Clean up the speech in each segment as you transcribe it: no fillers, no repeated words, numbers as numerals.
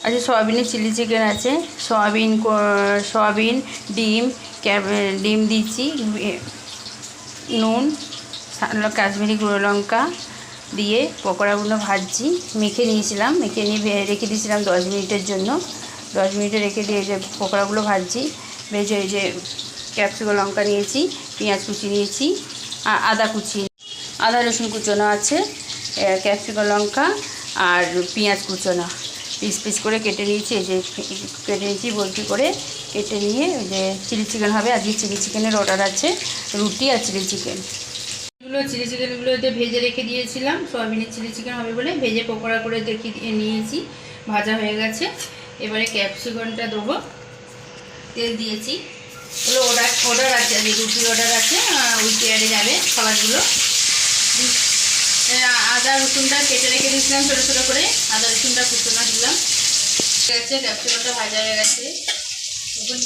আচ্ছা, সয়াবিনের chilli chicken আছে। সয়াবিন, ডিম, ডিম দিচ্ছি, নুন, কাশ্মীরি গুঁড়ো লঙ্কা দিয়ে পকোড়াগুলো ভাজছি। মেখে নিয়েছিলাম, মেখে নিয়ে রেখে দিয়েছিলাম 10 মিনিটের জন্য। 10 মিনিটে রেখে দিয়ে যে পকোড়াগুলো ভাজছি। ভেজে এই যে ক্যাপসিকাম লঙ্কা নিয়েছি, পেঁয়াজ কুচি নিয়েছি, আদা রসুন কুচোনো আছে, ক্যাপসিকাম লঙ্কা আর পেঁয়াজ কুচোনো পিস পিস করে কেটে নিয়েছি। এই যে কেটে নিয়েছি বলছি করে কেটে নিয়ে ওই যে চিলি চিকেন হবে। আজকে চিলি চিকেনের অর্ডার আছে, রুটি আর চিলি চিকেন। চিলি চিকেনগুলো ভেজে রেখে দিয়েছিলাম, সয়াবিনের চিলি চিকেন হবে বলে ভেজে পকোড়া করে নিয়েছি, ভাজা হয়ে গেছে। এবারে ক্যাপসিকামটা দেবো, তেল দিয়েছি। ওগুলো অর্ডার আছে, আজকে রুটির অর্ডার আছে, ওই চেয়ারে যাবে খাবারগুলো। আদা রসুনটা কেটে রেখে দিয়েছিলাম ছোটো ছোটো করে, আদা রসুনটা কুচোনো দিলাম। ঠিক আছে, ক্যাপসিকামটা ভাজা হয়ে গেছে। এখন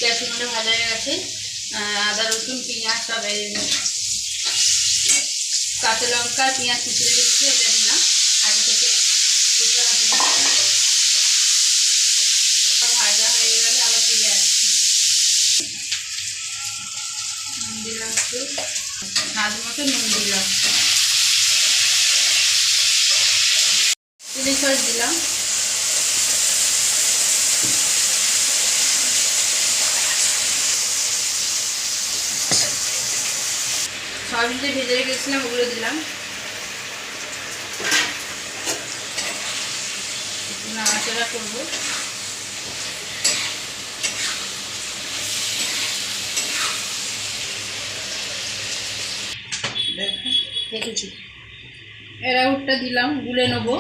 ক্যাপসিকামটা ভাজা হয়ে গেছে, আদা রসুন পেঁয়াজ সব কাঁচা লঙ্কা পেঁয়াজ কুচি রেখেছি, এটা দিলাম আগে থেকে। ভাজা হয়ে গেলে আবার ফিরে আসছি। দিলাম একটু স্বাদ মতো নুন দিলাম, চিলি সস দিলাম, সয়াবিনটা ভেজে রেখেছিলাম ওগুলো দিলাম, নাড়াচাড়া করবো। দেখেছি অ্যারাউটটা দিলাম, গুলে নেবো।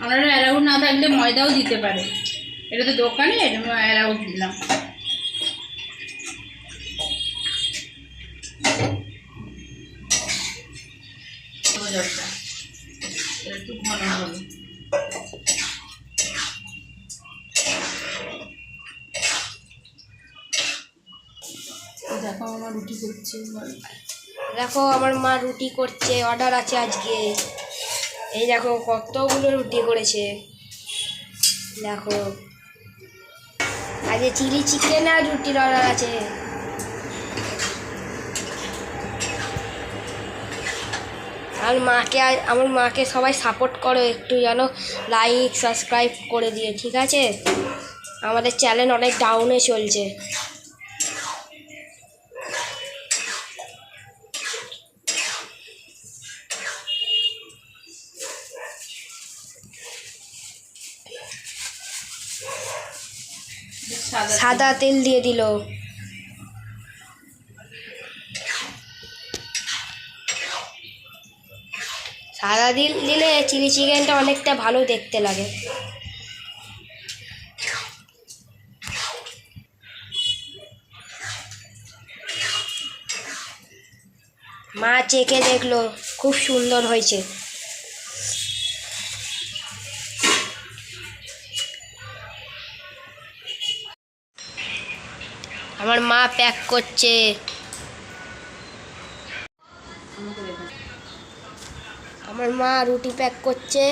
আপনারা অ্যারাউট না থাকলে ময়দাও দিতে পারে, এটা তো দোকানে অ্যারাউট দিলাম। একটু ঘন হবে। দেখো আমার রুটি করছে, দেখো আমার মা রুটি করছে, অর্ডার আছে আজকে। এই দেখো কতগুলো রুটি করেছে, দেখো আজকে চিলি চিকেন আর রুটির অর্ডার আছে। আমার মাকে সবাই সাপোর্ট করো একটু, যেন লাইক সাবস্ক্রাইব করে দিয়ে, ঠিক আছে? আমাদের চ্যানেল অনেক ডাউনে চলছে। সাদা তেল দিয়ে দিল। সাদা তেল দিলে চিলি চিকেনটা অনেকটা ভালো দেখতে লাগে। মা চেখে দেখলো, খুব সুন্দর হয়েছে। আমার মা প্যাক করছে। আমার মা রুটি প্যাক করছে।